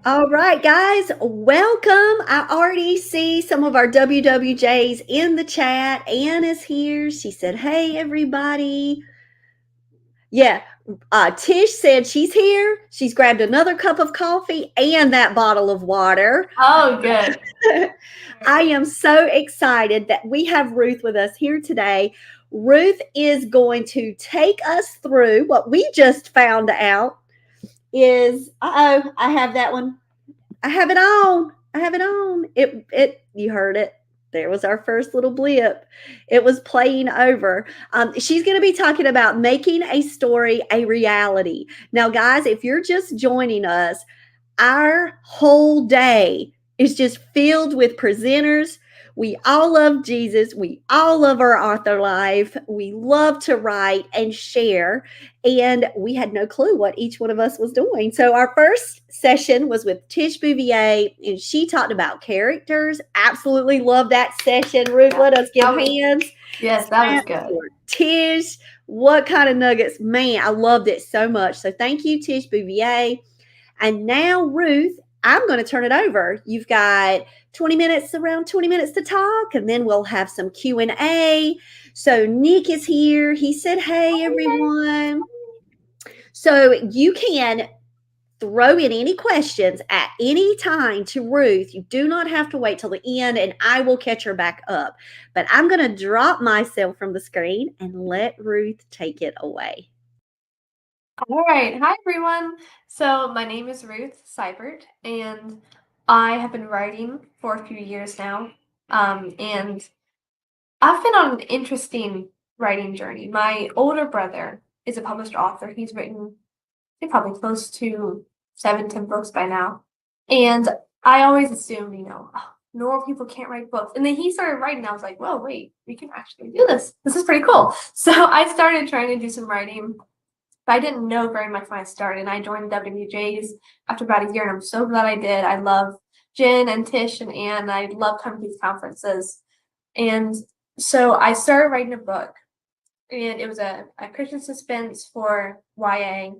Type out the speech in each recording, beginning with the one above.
All right, guys, welcome. I already see some of our WWJs in the chat. Ann is here. She said, "Hey, everybody." Yeah, Tish said she's here. She's grabbed another cup of coffee and that bottle of water. Oh, good. I am so excited that we have Ruth with us here today. Ruth is going to take us through what we just found out is, I have that one. I have it on. I have it on. You heard it. There was our first little blip. It was playing over. She's going to be talking about making a story a reality. Now, guys, if you're just joining us, our whole day is just filled with presenters. We all love Jesus. We all love our author life. We love to write and share. And we had no clue what each one of us was doing. So our first session was with Tish Bouvier, and she talked about characters. Absolutely love that session. Ruth, let us give hands. Yes, that was good. For Tish, what kind of nuggets? Man, I loved it so much. So thank you, Tish Bouvier. And now, Ruth, I'm going to turn it over. You've got around 20 minutes to talk, and then we'll have some Q&A. So Nick is here. He said, "Hey, everyone." So you can throw in any questions at any time to Ruth. You do not have to wait till the end, and I will catch her back up. But I'm going to drop myself from the screen and let Ruth take it away. All right. Hi, everyone. So my name is Ruth Seibert, and I have been writing for a few years now. And I've been on an interesting writing journey. My older brother is a published author. He's written, I think, probably close to 7-10 books by now. And I always assumed, normal people can't write books. And then he started writing, and I was like, whoa, wait, we can actually do this. This is pretty cool. So I started trying to do some writing. But I didn't know very much when I started, and I joined WWJs after about a year, and I'm so glad I did. I love Jen and Tish and Ann. I love coming to these conferences. And so I started writing a book, and it was a Christian suspense for YA,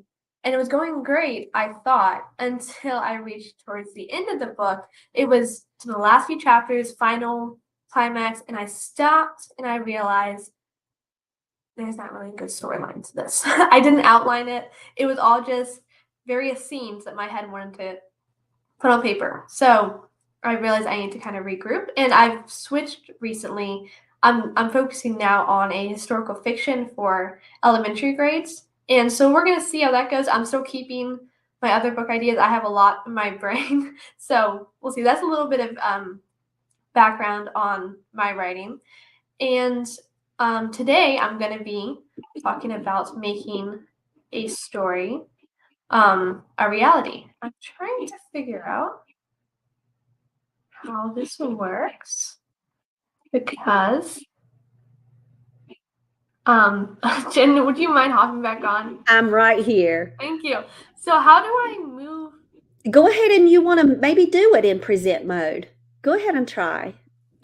and it was going great, I thought, until I reached towards the end of the book. It was to the last few chapters, final climax, and I stopped, and I realized there's not really a good storyline to this. I didn't outline it. It was all just various scenes that my head wanted to put on paper. So I realized I need to kind of regroup, and I've switched recently. I'm focusing now on a historical fiction for elementary grades, and so we're gonna see how that goes. I'm still keeping my other book ideas. I have a lot in my brain, so we'll see. That's a little bit of background on my writing, and today I'm going to be talking about making a story a reality. I'm trying to figure out how this works because Jen, would you mind hopping back on? I'm right here. Thank you. So how do I move? Go ahead, and you want to maybe do it in present mode. Go ahead and try.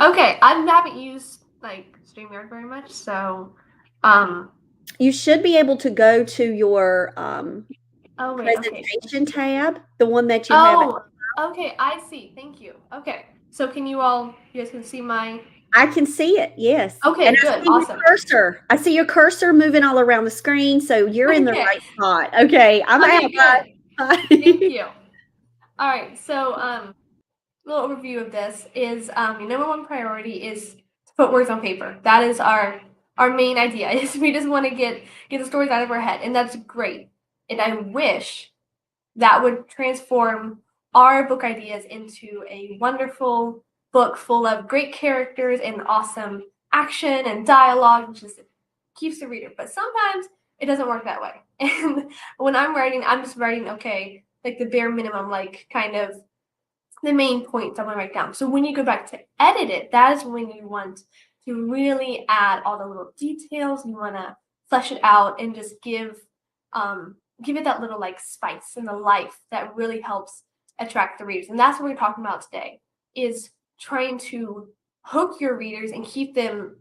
Okay, I haven't used StreamYard very much, so you should be able to go to your presentation tab, the one that you have. Okay, I see. Thank you. Okay, so you guys can see my. I can see it. Yes. Okay, and good. Awesome. Cursor. I see your cursor moving all around the screen, so you're in the right spot. Okay, I'm out. Good. Thank you. All right, so a little overview of this is your number one priority is to put words on paper. That is our main idea. Is we just want to get the stories out of our head, and that's great. And I wish that would transform our book ideas into a wonderful book full of great characters and awesome action and dialogue, which just keeps the reader. But sometimes it doesn't work that way. And when I'm writing, I'm just writing, okay, like the bare minimum, like kind of the main points I want to write down. So when you go back to edit it, that is when you want to really add all the little details. You want to flesh it out and just give it that little spice and the life that really helps attract the readers. And that's what we're talking about today, is trying to hook your readers and keep them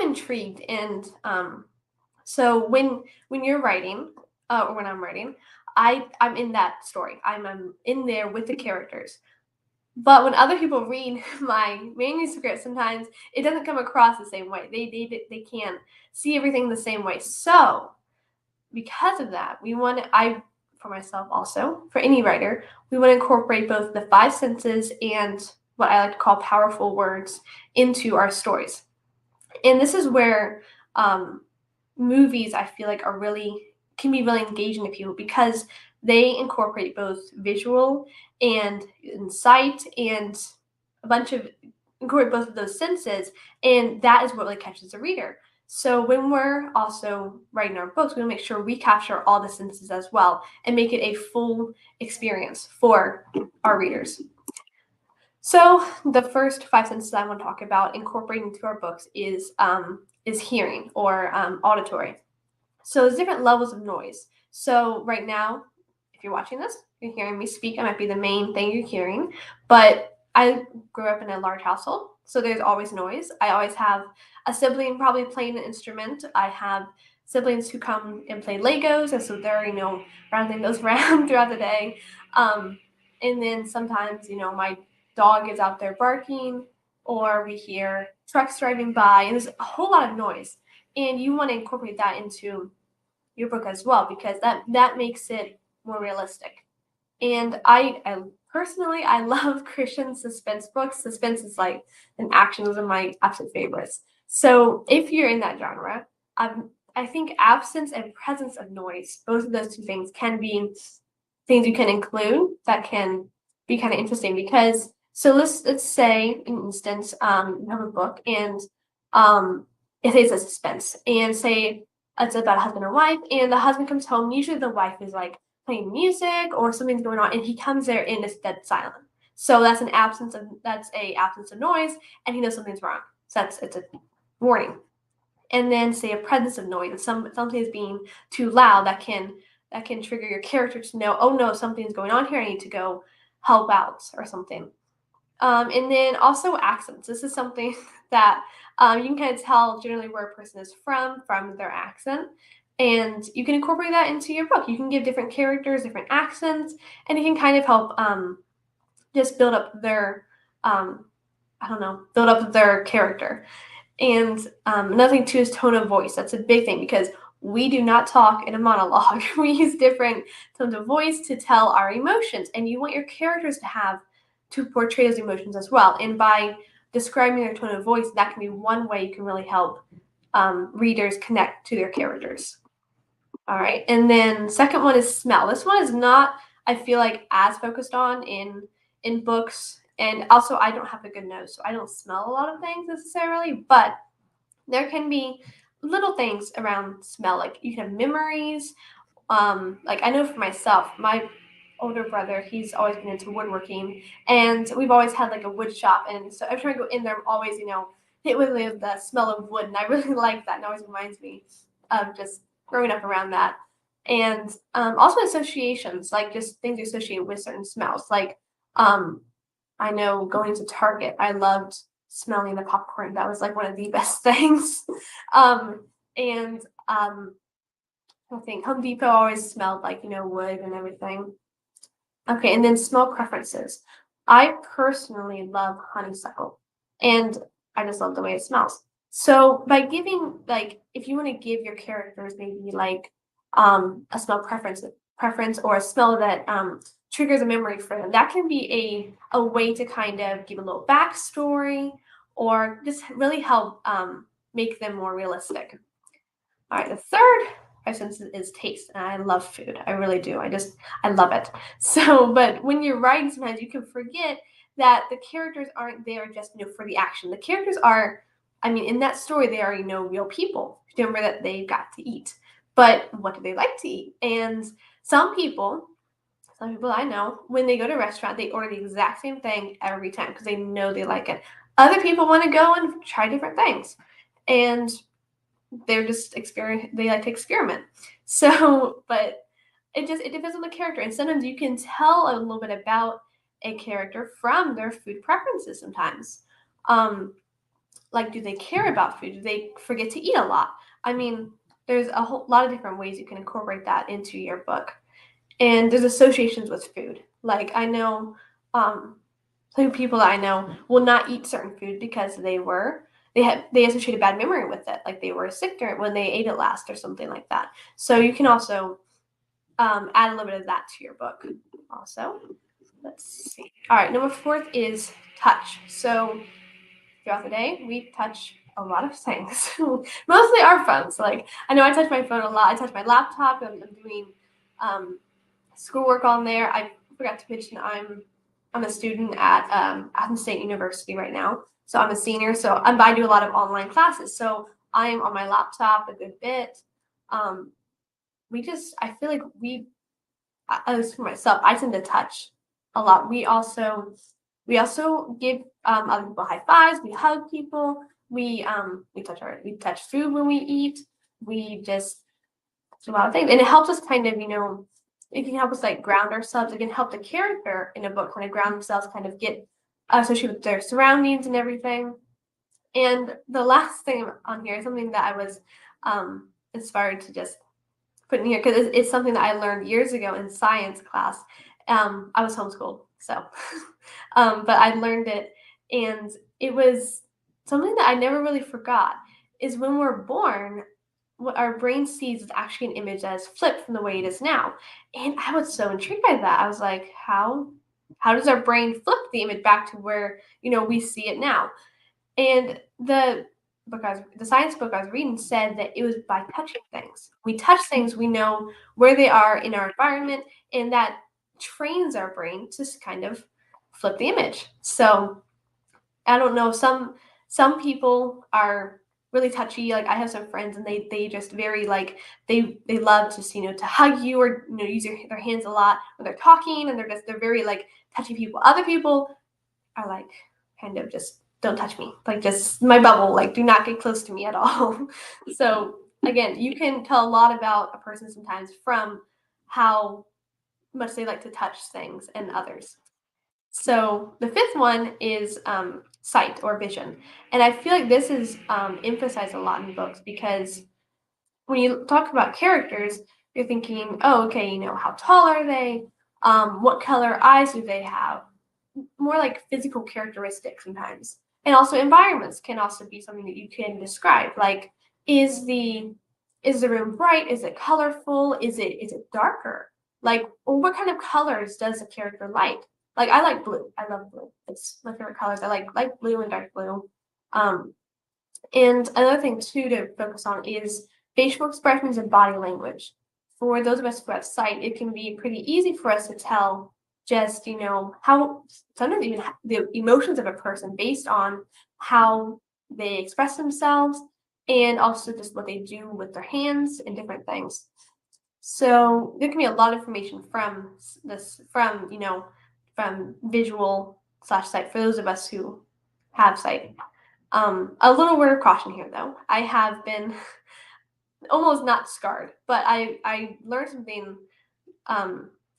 intrigued. And so when you're writing, or when I'm writing, I'm in that story. I'm in there with the characters. But when other people read my manuscript, sometimes it doesn't come across the same way. They can't see everything the same way. So because of that, for myself also, for any writer, we want to incorporate both the five senses and what I like to call powerful words into our stories. And this is where movies, I feel like, can be really engaging to people because they incorporate both visual and sight and incorporate both of those senses, and that is what really catches the reader. So when we're also writing our books, we want to make sure we capture all the senses as well and make it a full experience for our readers. So the first five senses I want to talk about incorporating into our books is hearing or auditory. So there's different levels of noise. So right now, if you're watching this, you're hearing me speak. I might be the main thing you're hearing, but I grew up in a large household, so there's always noise. I always have a sibling probably playing an instrument. I have siblings who come and play Legos, and so they're, rounding those around throughout the day. And then sometimes, my dog is out there barking, or we hear trucks driving by, and there's a whole lot of noise. And you want to incorporate that into your book as well, because that makes it more realistic. And I personally, I love Christian suspense books. Suspense is like an action. Those are my absolute favorites. So if you're in that genre, I think absence and presence of noise, both of those two things can be things you can include that can be kind of interesting. Because so let's say, in instance, you have a book and it is a suspense, and say it's about a husband and wife, and the husband comes home. Usually the wife is like playing music or something's going on, and he comes there and it's dead silent. So that's a absence of noise, and he knows something's wrong. So it's a warning. And then say a presence of noise, something is being too loud, that can trigger your character to know, oh no, something's going on here. I need to go help out or something. And then also accents. This is something that you can kind of tell generally where a person is from their accent. And you can incorporate that into your book. You can give different characters different accents, and it can kind of help just build up their, build up their character. And another thing too is tone of voice. That's a big thing because we do not talk in a monologue. We use different tones of voice to tell our emotions, and you want your characters to portray those emotions as well. And by describing their tone of voice, that can be one way you can really help readers connect to their characters. All right, and then second one is smell. This one is not, I feel like, as focused on in books, and also I don't have a good nose, so I don't smell a lot of things necessarily, but there can be little things around smell, like you can have memories. Like I know for myself, my older brother, he's always been into woodworking, and we've always had like a wood shop, and so every time I go in there, I'm always, hit with the smell of wood, and I really like that, and it always reminds me of just growing up around that. And also associations, like just things associated with certain smells. Like I know going to Target, I loved smelling the popcorn. That was like one of the best things. And I think Home Depot always smelled like, wood and everything. Okay, and then smell preferences. I personally love honeysuckle, and I just love the way it smells. So by giving, like, if you want to give your characters maybe like a smell preference or a smell that triggers a memory for them, that can be a way to kind of give a little backstory or just really help make them more realistic. All right, the third sense is taste, and I love food. I really do. I love it. So, but when you're writing, sometimes you can forget that the characters aren't there just for the action. The characters are, in that story, they are real people. Remember that they've got to eat, but what do they like to eat? And some people I know, when they go to a restaurant, they order the exact same thing every time because they know they like it. Other people want to go and try different things, and they're just they like to experiment. So, but it depends on the character, and sometimes you can tell a little bit about a character from their food preferences sometimes. Like, do they care about food? Do they forget to eat a lot? There's a whole lot of different ways you can incorporate that into your book. and there's associations with food. Like I know some people that I know will not eat certain food because they associate a bad memory with it, like they were sick when they ate it last or something like that. So you can also add a little bit of that to your book. Also, let's see. All right, number 4 is touch. So throughout the day, we touch a lot of things, mostly our phones. Like I know I touch my phone a lot. I touch my laptop. I'm doing schoolwork on there. I forgot to mention I'm a student at Athens State University right now. So I'm a senior. So I do a lot of online classes. So I'm on my laptop a good bit. I feel like at least for myself, I tend to touch a lot. We also give other people high fives. We hug people. We touch food when we eat. We just do a lot of things, and it helps us kind of it can help us like ground ourselves. It can help the character in a book kind of ground themselves, kind of get associated with their surroundings and everything. And the last thing on here is something that I was inspired to just put in here because it's something that I learned years ago in science class. I was homeschooled, so but I learned it, and it was something that I never really forgot. Is when we're born, what our brain sees is actually an image that is flipped from the way it is now. And I was so intrigued by that. I was like, how does our brain flip the image back to where we see it now? And the science book I was reading said that it was by touching things. We touch things, we know where they are in our environment, and that trains our brain to kind of flip the image. So I don't know. Some people are really touchy. Like I have some friends, and they just very like they love to to hug you or use their hands a lot when they're talking, and they're very like touchy people. Other people are like kind of just don't touch me, like just my bubble, like do not get close to me at all. So again, you can tell a lot about a person sometimes from how much they like to touch things and others. So the 5th one is sight or vision. And I feel like this is emphasized a lot in books because when you talk about characters, you're thinking, oh, okay, how tall are they? What color eyes do they have? More like physical characteristics sometimes. And also environments can also be something that you can describe. Like, is the room bright? Is it colorful? Is it darker? Like, what kind of colors does a character like? Like, I like blue. I love blue. It's my favorite colors. I like light blue and dark blue. Um, and another thing too to focus on is facial expressions and body language. For those of us who have sight, it can be pretty easy for us to tell just, how sometimes even the emotions of a person based on how they express themselves and also just what they do with their hands and different things. So there can be a lot of information from from visual / sight for those of us who have sight. A little word of caution here, though. I have been almost not scarred, but I learned something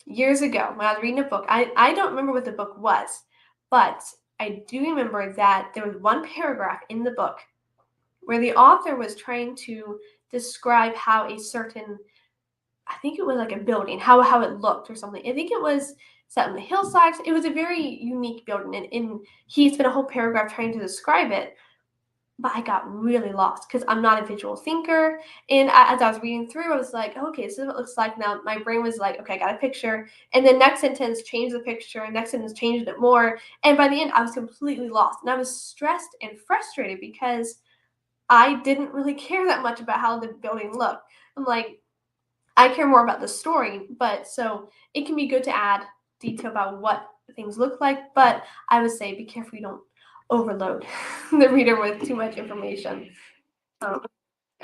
years ago when I was reading a book. I don't remember what the book was, but I do remember that there was one paragraph in the book where the author was trying to describe how a certain, I think it was like a building, how it looked or something. I think it was set on the hillsides. It was a very unique building, and he spent a whole paragraph trying to describe it. But I got really lost because I'm not a visual thinker. And as I was reading through, I was like, okay, this is what it looks like. Now my brain was like, okay, I got a picture. And then next sentence, change the picture. And next sentence, changed it more. And by the end, I was completely lost. And I was stressed and frustrated because I didn't really care that much about how the building looked. I'm like, I care more about the story. But so it can be good to add detail about what things look like. But I would say be careful you don't overload the reader with too much information.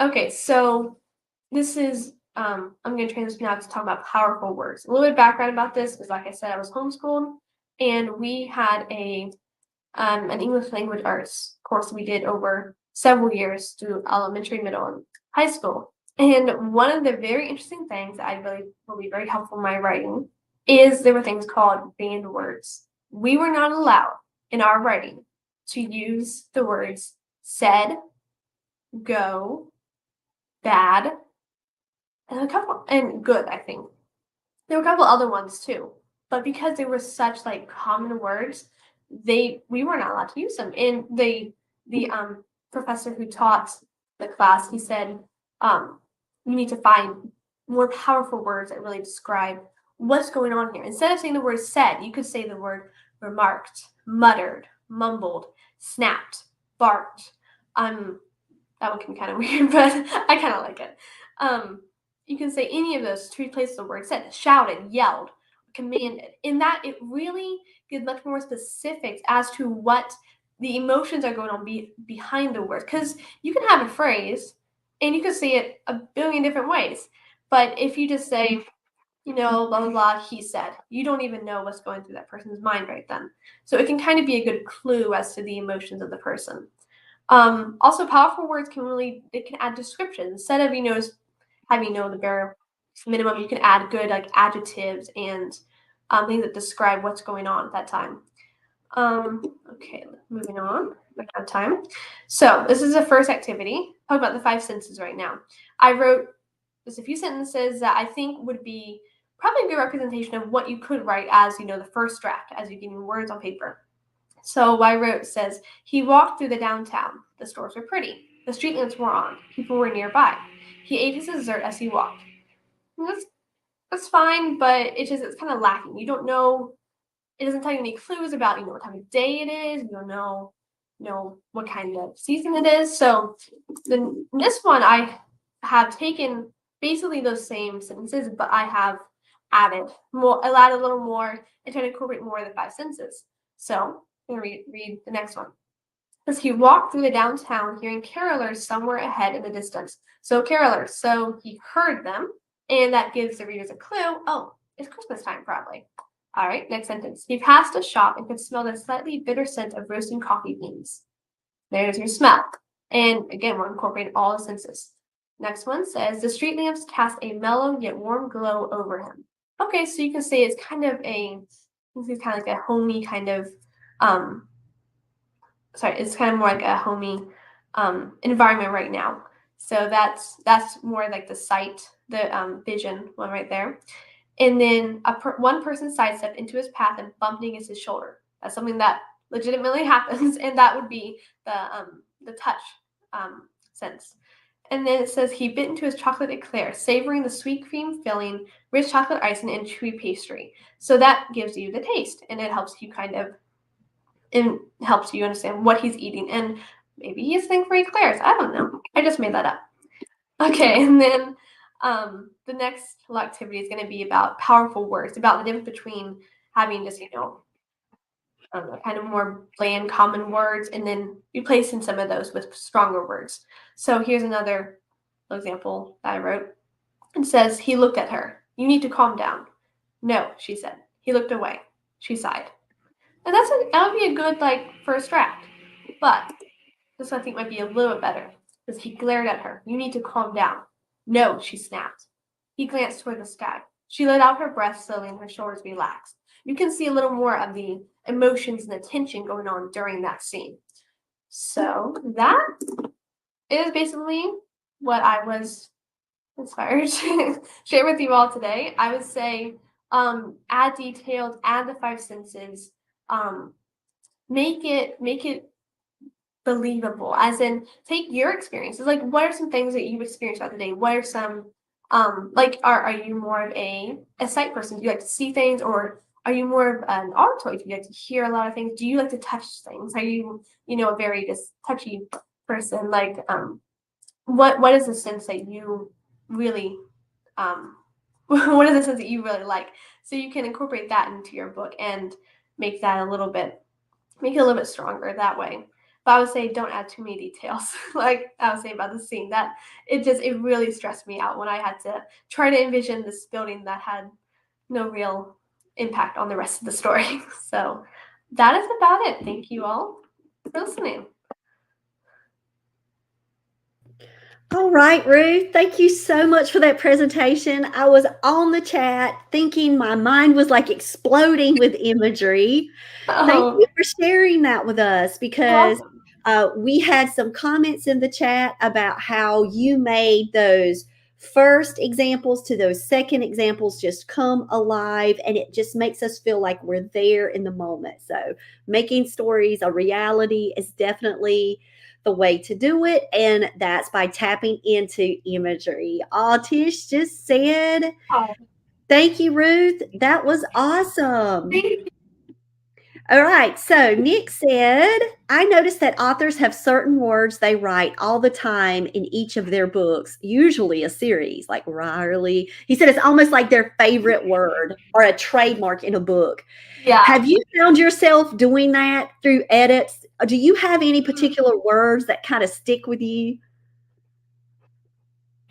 Okay, so this is I'm going to transition now to talk about powerful words. A little bit of background about this is, like I said, I was homeschooled, and we had an English language arts course we did over several years through elementary, middle, and high school. And one of the very interesting things that I really will be very helpful in my writing is there were things called banned words. We were not allowed in our writing to use the words said, go, bad, and a couple, and good, I think. There were a couple other ones too, but because they were such like common words, we were not allowed to use them. And the professor who taught the class, he said, you need to find more powerful words that really describe what's going on here. Instead of saying the word said, you could say the word remarked, muttered, mumbled, snapped, barked. That one can be kind of weird, but I kind of like it. You can say any of those to replace the word said, shouted, yelled, commanded. In that, it really gives much more specifics as to what the emotions are going on behind the words. Because you can have a phrase and you can say it a billion different ways. But if you just say, blah, blah, blah, he said, you don't even know what's going through that person's mind right then. So it can kind of be a good clue as to the emotions of the person. Also, powerful words they can add descriptions. Instead of, having, the bare minimum, you can add good, like, adjectives and things that describe what's going on at that time. Okay, moving on. We have time. So this is the first activity. Talk about the 5 senses right now. I wrote just a few sentences that I think would be probably a good representation of what you could write as, the first draft, as you're getting words on paper. So what I wrote says, he walked through the downtown. The stores were pretty. The street lamps were on. People were nearby. He ate his dessert as he walked. That's fine, but it's kind of lacking. You don't know. It doesn't tell you any clues about, what time of day it is. You don't know, what kind of season it is. So then this one, I have taken basically those same sentences, but I have added a little more and tried to incorporate more of the 5 senses. So I'm going to read the next one. As he walked through the downtown, hearing carolers somewhere ahead in the distance. So carolers, so he heard them, and that gives the readers a clue. Oh, it's Christmas time, probably. All right, next sentence. He passed a shop and could smell the slightly bitter scent of roasting coffee beans. There's your smell. And again, we're incorporating all the senses. Next one says, the street lamps cast a mellow yet warm glow over him. Okay, so you can say it's kind of like a homey kind of, it's kind of more like a homey environment right now. So that's more like the sight, the vision one right there. And then one person sidestepped into his path and bumped against his shoulder. That's something that legitimately happens, and that would be the touch sense. And then it says he bit into his chocolate eclair, savoring the sweet cream filling, rich chocolate icing, and chewy pastry. So that gives you the taste, and it helps you understand what he's eating. And maybe he's thinking for eclairs. I don't know. I just made that up. Okay, and then the next little activity is going to be about powerful words, about the difference between having just, kind of more bland, common words, and then replacing some of those with stronger words. So here's another example that I wrote. It says, he looked at her. You need to calm down. No, she said. He looked away. She sighed. And that would be a good, first draft. But this I think might be a little bit better, because he glared at her. You need to calm down. No, she snapped. He glanced toward the sky. She let out her breath slowly and her shoulders relaxed. You can see a little more of the emotions and the tension going on during that scene. So that is basically what I was inspired to share with you all today. I would say add details, add the 5 senses, make it believable, as in take your experiences. Like, what are some things that you've experienced throughout the day? What are some are you more of a sight person? Do you like to see things, or are you more of an auditory? Do you like to hear a lot of things? Do you like to touch things? Are you a very just touchy person? Like what is the sense that you really what is the sense that you really like? So you can incorporate that into your book and make it a little bit stronger that way. But I would say don't add too many details. Like I was saying about the scene, that it really stressed me out when I had to try to envision this building that had no real impact on the rest of the story. So that is about it. Thank you all for listening. All right, Ruth, thank you so much for that presentation. I was on the chat thinking my mind was like exploding with imagery. Thank you for sharing that with us, because we had some comments in the chat about how you made those first examples to those second examples just come alive, and it just makes us feel like we're there in the moment. So, making stories a reality is definitely the way to do it, and that's by tapping into imagery. Oh, Tish just said, Oh, thank you, Ruth. That was awesome. thank you. All right. So Nick said, I noticed that authors have certain words they write all the time in each of their books, usually a series, like Riley. He said it's almost like their favorite word or a trademark in a book. Yeah. Have you found yourself doing that through edits? Do you have any Mm, particular words that kind of stick with you?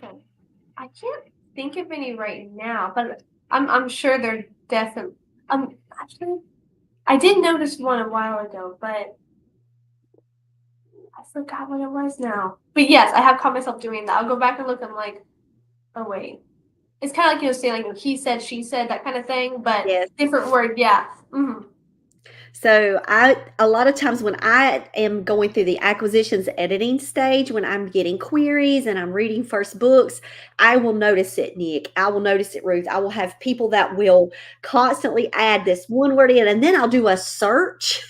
okay. I can't think of any right now, but I'm sure they're definitely. Actually, I did notice one a while ago, but I forgot what it was now. But yes, I have caught myself doing that. I'll go back and look. I'm like, oh wait, it's kind of like saying like he said, she said, that kind of thing, but Yes. different word. Yeah. Mm-hmm. So a lot of times when I am going through the acquisitions editing stage, when I'm getting queries and I'm reading first books, I will notice it, Nick. I will notice it, Ruth. I will have people that will constantly add this one word in, and then I'll do a search.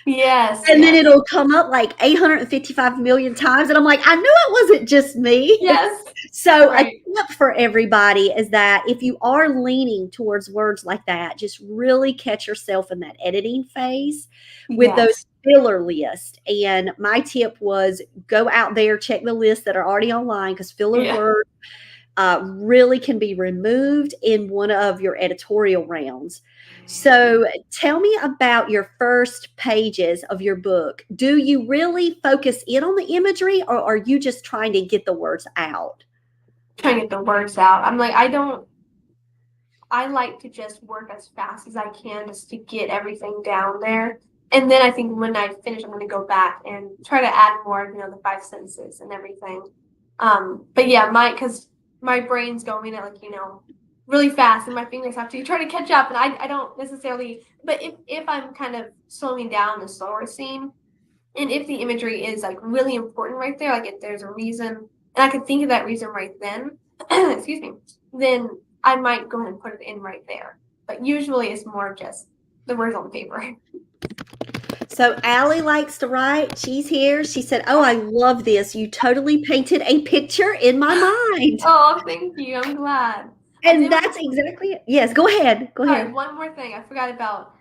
Yes. And then Yes. it'll come up like 855 million times. And I'm like, I knew it wasn't just me. Yes. So, a Right. tip for everybody is that if you are leaning towards words like that, just really catch yourself in that editing phase with those Yes. filler lists. And my tip was go out there, check the lists that are already online because filler Yeah. words really can be removed in one of your editorial rounds. So, tell me about your first pages of your book. Do you really focus in on the imagery, or are you just trying to get the words out? Trying to get the words out. I'm like, I don't. I like to just work as fast as I can just to get everything down there. And then I think when I finish, I'm going to go back and try to add more, the 5 sentences and everything. But yeah, because my brain's going at like, really fast and my fingers have to try to catch up. And I don't necessarily, but if I'm kind of slowing down the slower scene, and if the imagery is like really important right there, like if there's a reason, and I can think of that reason right then, excuse me, then I might go ahead and put it in right there. But usually it's more of just the words on the paper. So Allie likes to write. She's here. She said, "Oh, I love this. You totally painted a picture in my mind." Oh, thank you. I'm glad. I And did that's exactly it. Yes, go ahead. Go sorry, ahead. one more thing. I forgot about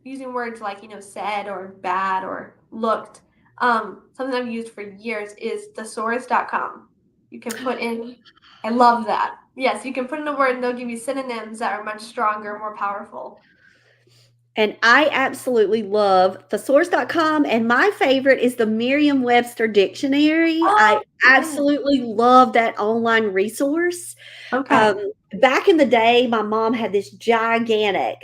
using words like, said or bad or looked. Something I've used for years is thesaurus.com. You can put in, I love that. Yes, you can put in a word and they'll give you synonyms that are much stronger, more powerful. And I absolutely love thesaurus.com. And my favorite is the Merriam Webster Dictionary. I Oh, yes. absolutely love that online resource. Okay. Um, Back in the day, my mom had this gigantic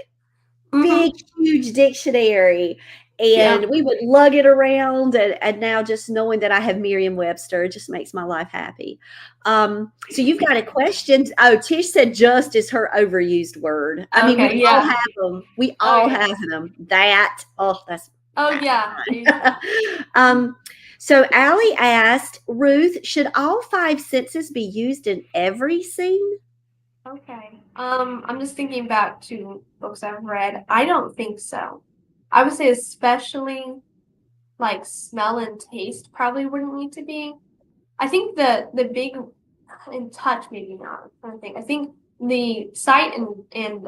big, Mm-hmm. huge dictionary, Yeah. and we would lug it around. And now just knowing that I have Merriam-Webster just makes my life happy. So you've got a question. Oh, Tish said just is her overused word. I mean, we Okay. all Yeah. have them. We Oh, all yes. have them. That's Oh, that's yeah. I use fine. that. So Allie asked, Ruth, should all 5 senses be used in every scene? Okay. I'm just thinking back to books I've read. I don't think so. I would say especially like smell and taste probably wouldn't need to be. I think the big and touch maybe not. I'm trying to think. I think the sight and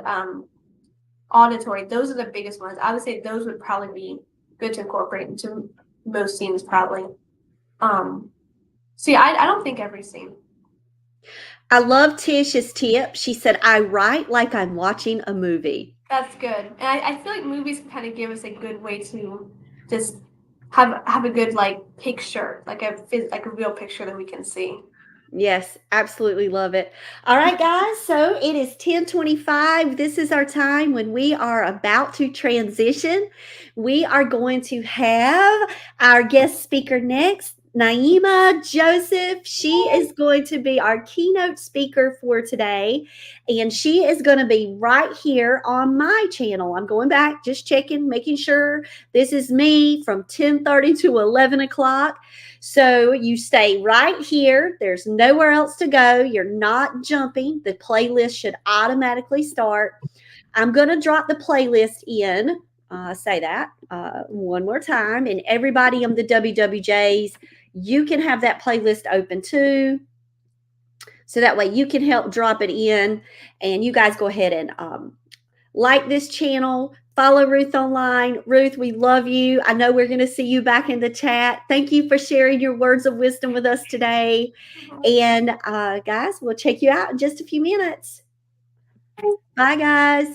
auditory, those are the biggest ones. I would say those would probably be good to incorporate into most scenes probably. Um so yeah, I don't think every scene. I love Tish's tip. She said, I write like I'm watching a movie. That's good. And I feel like movies can kind of give us a good way to just have a good like picture, like a real picture that we can see. Yes, absolutely love it. All right, guys. So it is 10:25. This is our time when we are about to transition. We are going to have our guest speaker next. Naima Joseph. She is going to be our keynote speaker for today, and she is going to be right here on my channel. I'm going back, just checking, making sure this is me from 10:30 to 11 o'clock. So you stay right here. There's nowhere else to go. You're not jumping. The playlist should automatically start. I'm going to drop the playlist in. Say that one more time. And everybody on the WWJs, you can have that playlist open too. So that way you can help drop it in. And you guys go ahead and like this channel. Follow Ruth online. Ruth, we love you. I know we're going to see you back in the chat. Thank you for sharing your words of wisdom with us today. And guys, we'll check you out in just a few minutes. Bye, guys.